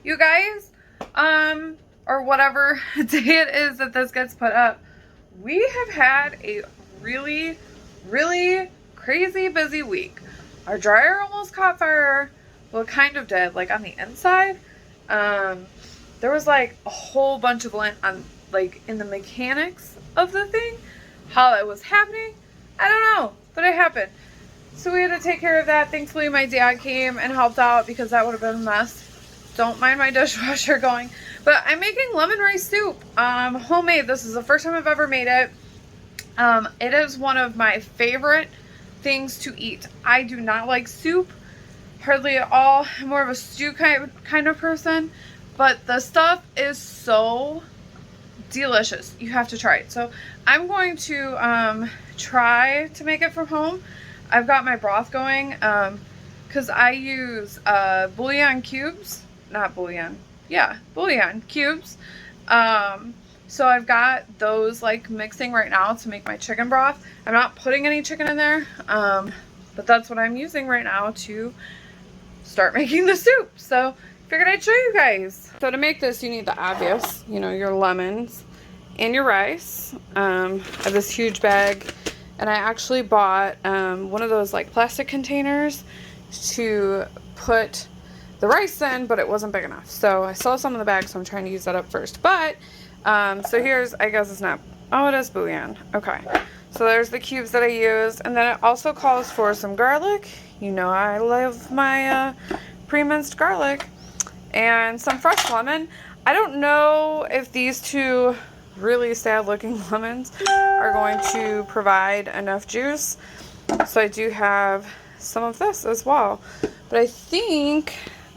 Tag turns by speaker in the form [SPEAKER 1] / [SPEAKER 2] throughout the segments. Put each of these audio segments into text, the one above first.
[SPEAKER 1] You guys, or whatever day it is that this gets put up, we have had a really, really crazy busy week. Our dryer almost caught fire. Well, it kind of did, like on the inside. There was like a whole bunch of lint on, like, in the mechanics of the thing. How that was happening, I don't know, but it happened. So we had to take care of that. Thankfully, my dad came and helped out because that would have been a mess. Don't mind my dishwasher going. But I'm making lemon rice soup. Homemade. This is the first time I've ever made it. It is one of my favorite things to eat. I do not like soup hardly at all. I'm more of a stew kind of person. But the stuff is so delicious. You have to try it. So I'm going to try to make it from home. I've got my broth going because I use bouillon cubes. Not bouillon. Yeah, bouillon cubes. So I've got those like mixing right now to make my chicken broth. I'm not putting any chicken in there, but that's what I'm using right now to start making the soup. So figured I'd show you guys. So to make this, you need the obvious, you know, your lemons and your rice. I have this huge bag, and I actually bought one of those like plastic containers to put the rice in, but it wasn't big enough. So I saw some in the bag, so I'm trying to use that up first. But, so here's, I guess it's not, oh, it is bouillon. Okay. So there's the cubes that I used. And then it also calls for some garlic. You know, I love my pre-minced garlic. And some fresh lemon. I don't know if these two really sad looking lemons are going to provide enough juice. So I do have some of this as well. But I think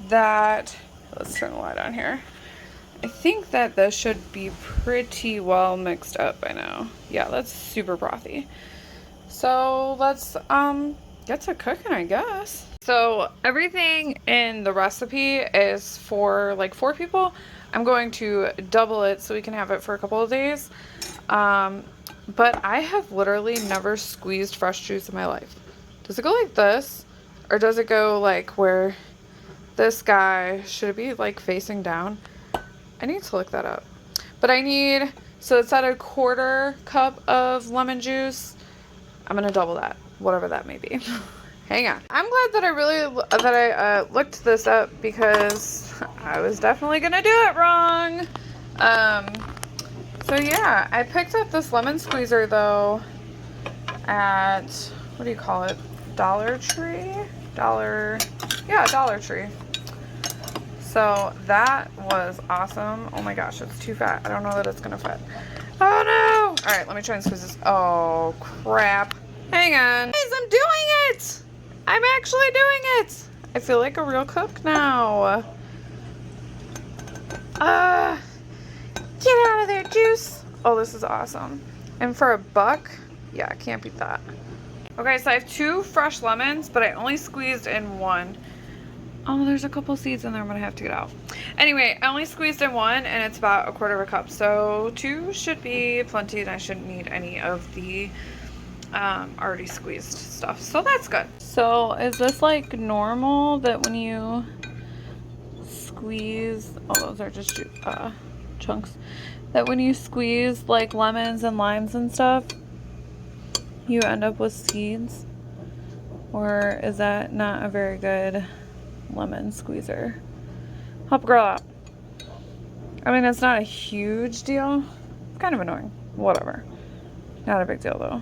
[SPEAKER 1] that, let's turn the light on here. I think that this should be pretty well mixed up by now. Yeah, that's super brothy. So let's get to cooking, I guess. So everything in the recipe is for like 4 people. I'm going to double it so we can have it for a couple of days. But I have literally never squeezed fresh juice in my life. Does it go like this? Or does it go like where this guy, should it be like facing down? I need to look that up. But I need, so it's at a 1/4 cup of lemon juice. I'm going to double that, whatever that may be. Hang on. I'm glad that I looked this up because I was definitely going to do it wrong. So yeah, I picked up this lemon squeezer though at, what do you call it? Dollar Tree? Dollar Tree. So that was awesome. Oh my gosh, it's too fat. I don't know that it's gonna fit. Oh no! All right, let me try and squeeze this. Oh crap. Hang on. Guys, I'm doing it! I'm actually doing it! I feel like a real cook now. Get out of there, juice. Oh, this is awesome. And for $1, yeah, I can't beat that. Okay, so I have 2 fresh lemons, but I only squeezed in 1. Oh, there's a couple seeds in there I'm gonna have to get out. Anyway, I only squeezed in 1, and it's about 1/4 cup. So 2 should be plenty, and I shouldn't need any of the already squeezed stuff. So that's good. So is this like normal that when you squeeze, oh, those are just chunks, that when you squeeze like lemons and limes and stuff, you end up with seeds? Or is that not a very good lemon squeezer? Help a girl out. I mean, it's not a huge deal. It's kind of annoying. Whatever. Not a big deal though.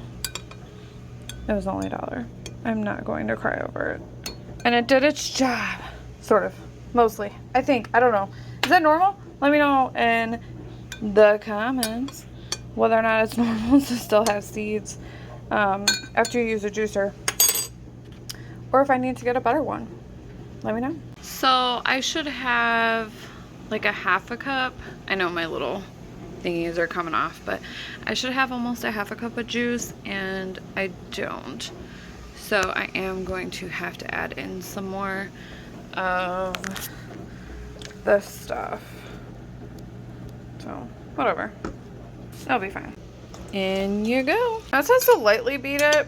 [SPEAKER 1] It was only $1. I'm not going to cry over it. And it did its job. Sort of. Mostly. I think. I don't know. Is that normal? Let me know in the comments whether or not it's normal to still have seeds after you use a juicer. Or if I need to get a better one. Let me know. So I should have like a 1/2 cup. I know my little thingies are coming off, but I should have almost a 1/2 cup of juice, and I don't. So I am going to have to add in some more of this stuff. So whatever, that'll be fine. In you go. Now it says to lightly beat it.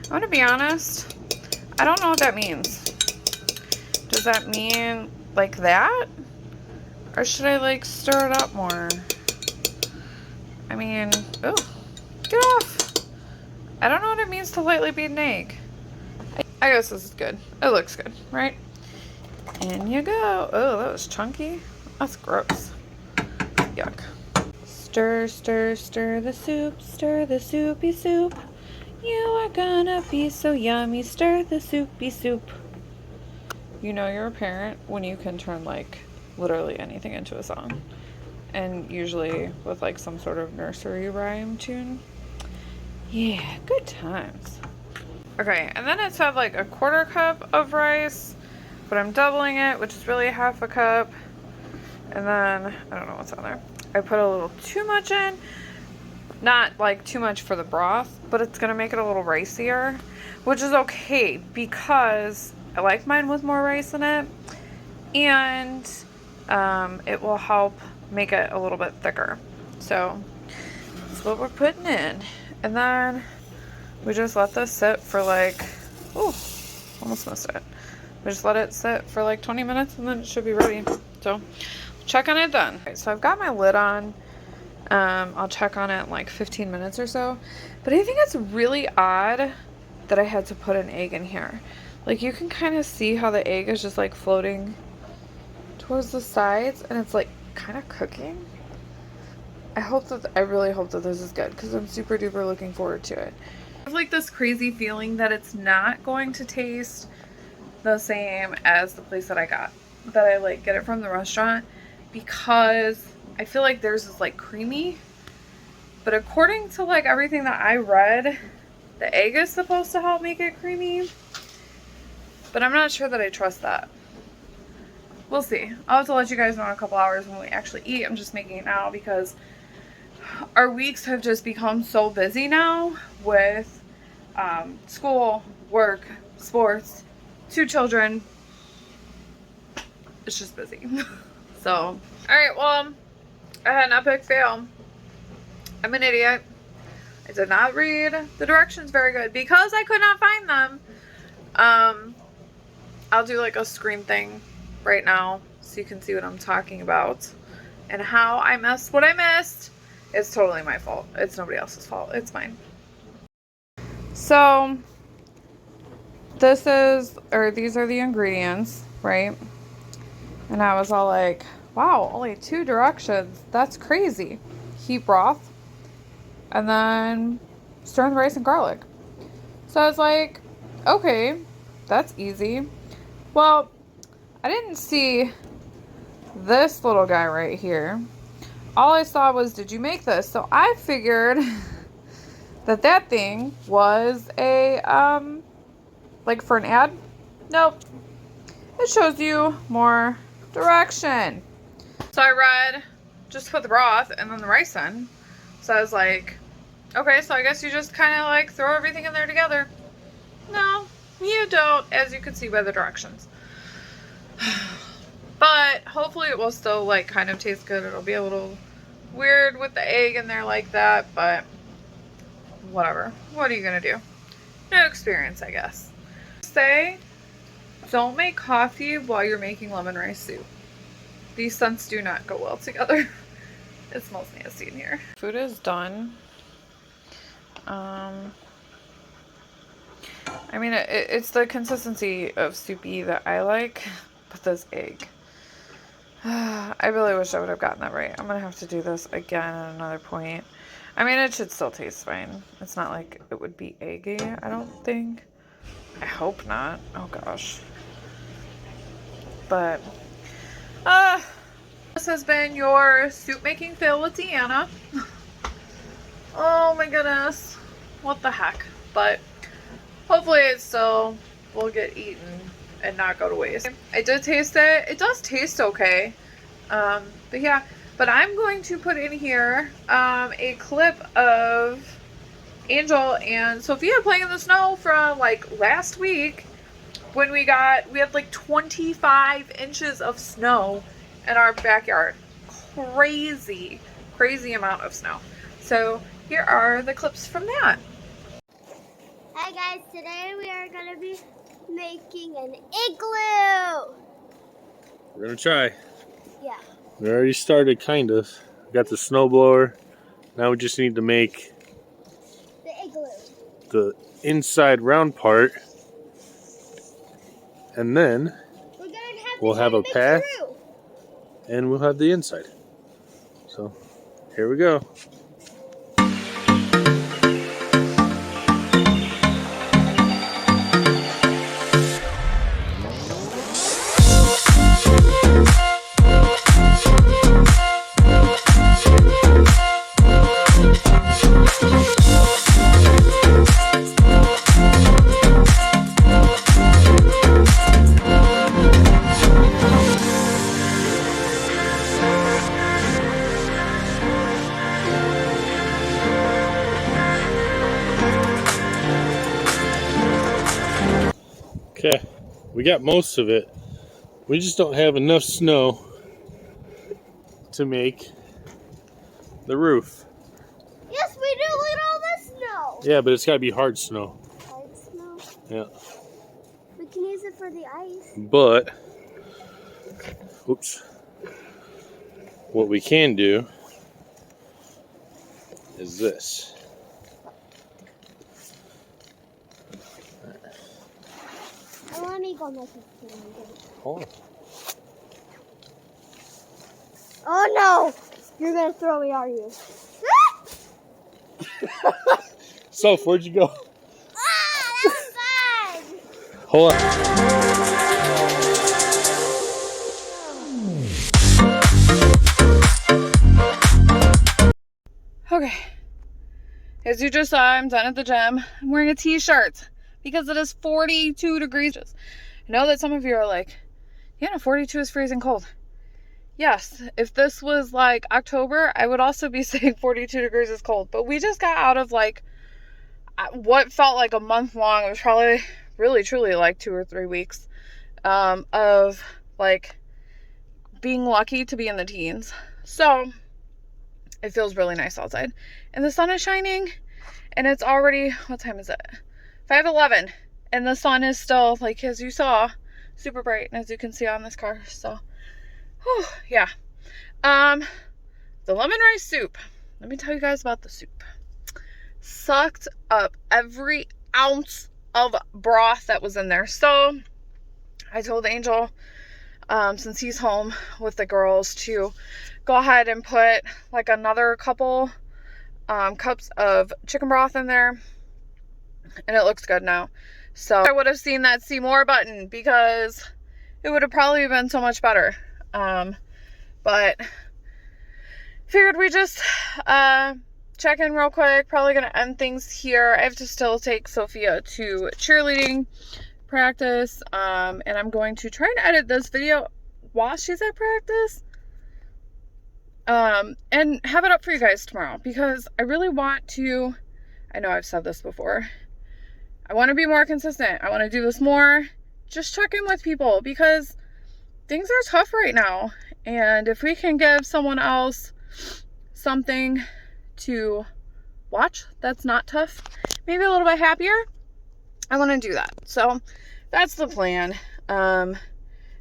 [SPEAKER 1] I'm gonna be honest, I don't know what that means. Does that mean like that? Or should I like stir it up more? I mean, oh, get off. I don't know what it means to lightly beat an egg. I guess this is good. It looks good, right? In you go. Oh, that was chunky. That's gross. Yuck. Stir, stir, stir the soup. Stir the soupy soup. You are gonna be so yummy. Stir the soupy soup. You know you're a parent when you can turn like literally anything into a song. And usually with like some sort of nursery rhyme tune. Yeah, good times. Okay, and then it said like a 1/4 cup of rice, but I'm doubling it, which is really 1/2 cup. And then, I don't know what's on there. I put a little too much in. Not like too much for the broth, but it's gonna make it a little ricier, which is okay because I like mine with more rice in it. And it will help make it a little bit thicker. So that's what we're putting in. And then we just let this sit for like, oh, almost missed it. We just let it sit for like 20 minutes and then it should be ready. So check on it then. Okay, so I've got my lid on. I'll check on it in like 15 minutes or so. But I think it's really odd that I had to put an egg in here. Like you can kind of see how the egg is just like floating towards the sides and it's like kind of cooking. I really hope that this is good because I'm super duper looking forward to it. I have like this crazy feeling that it's not going to taste the same as the place that I like get it from the restaurant, because I feel like theirs is like creamy, but according to like everything that I read, the egg is supposed to help make it creamy, but I'm not sure that I trust that. We'll see. I'll have to let you guys know in a couple hours when we actually eat. I'm just making it now because our weeks have just become so busy now with school, work, sports, 2 children. It's just busy. So, all right, well, I had an epic fail. I'm an idiot. I did not read the directions very good because I could not find them. I'll do like a screen thing right now so you can see what I'm talking about and how I missed what I missed. It's totally my fault. It's nobody else's fault. It's mine. So these are the ingredients, right? And I was all like, wow, only 2 directions. That's crazy. Heat broth and then stir in the rice and garlic. So I was like, okay, that's easy. Well, I didn't see this little guy right here. All I saw was, did you make this? So I figured that thing was a, like for an ad. Nope. It shows you more direction. So I read, just put the broth and then the rice in. So I was like, okay, so I guess you just kind of like throw everything in there together. No, you don't, as you can see by the directions. But hopefully it will still like kind of taste good. It'll be a little weird with the egg in there like that, but whatever. What are you gonna do? No experience, I guess. Say, don't make coffee while you're making lemon rice soup. These scents do not go well together. It smells nasty in here. Food is done. I mean, it's the consistency of soupy that I like, but this egg. I really wish I would have gotten that right. I'm gonna have to do this again at another point. I mean, it should still taste fine. It's not like it would be eggy, I don't think. I hope not. Oh gosh. But, this has been your soup making fail with Deanna. Oh my goodness. What the heck. But hopefully it still will get eaten and not go to waste. I did taste it. It does taste okay. But yeah. But I'm going to put in here a clip of Angel and Sophia playing in the snow from like last week when we had like 25 inches of snow in our backyard. Crazy amount of snow. So here are the clips from that.
[SPEAKER 2] Hi guys, today we are going to be making an igloo.
[SPEAKER 3] We're gonna try.
[SPEAKER 2] Yeah.
[SPEAKER 3] We already started, kind of. We got the snowblower. Now we just need to make
[SPEAKER 2] The igloo.
[SPEAKER 3] the inside round part. And then we'll have a path and we'll have the inside. So here we go. Okay, we got most of it. We just don't have enough snow to make the roof.
[SPEAKER 2] Yes, we do. Look at all this snow.
[SPEAKER 3] Yeah, but it's got to be hard snow.
[SPEAKER 2] Hard snow?
[SPEAKER 3] Yeah.
[SPEAKER 2] We can use it for the ice.
[SPEAKER 3] But, oops. What we can do is this.
[SPEAKER 2] Let me go make it.
[SPEAKER 3] Hold on.
[SPEAKER 2] Oh no! You're gonna throw me, are you?
[SPEAKER 3] So, where'd you go?
[SPEAKER 2] Ah, that was fun!
[SPEAKER 3] Hold on.
[SPEAKER 1] Okay. As you just saw, I'm done at the gym. I'm wearing a t-shirt because it is 42 degrees. I know that some of you are like, yeah, no, 42 is freezing cold. Yes, if this was like October, I would also be saying 42 degrees is cold. But we just got out of like what felt like a month long. It was probably really, truly like 2 or 3 weeks of like being lucky to be in the teens. So it feels really nice outside. And the sun is shining. And it's already, what time is it? 5:11. And the sun is still, like as you saw, super bright. And as you can see on this car. So, whew, yeah. The lemon rice soup. Let me tell you guys about the soup. Sucked up every ounce of broth that was in there. So, I told Angel, since he's home with the girls, to go ahead and put like another couple cups of chicken broth in there, and it looks good now. So I would have seen that see more button because it would have probably been so much better. But figured we just check in real quick. Probably gonna end things here. I have to still take Sophia to cheerleading practice, and I'm going to try and edit this video while she's at practice, and have it up for you guys tomorrow, because I really want to, I know I've said this before, I want to be more consistent. I want to do this more, just check in with people, because things are tough right now, and if we can give someone else something to watch that's not tough, maybe a little bit happier, I want to do that. So that's the plan. And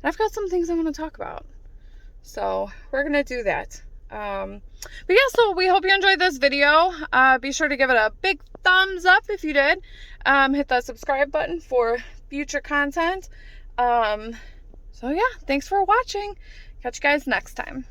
[SPEAKER 1] I've got some things I want to talk about, so we're gonna do that. But yeah, so we hope you enjoyed this video. Be sure to give it a big thumbs up if you did. Hit that subscribe button for future content. So yeah, thanks for watching. Catch you guys next time.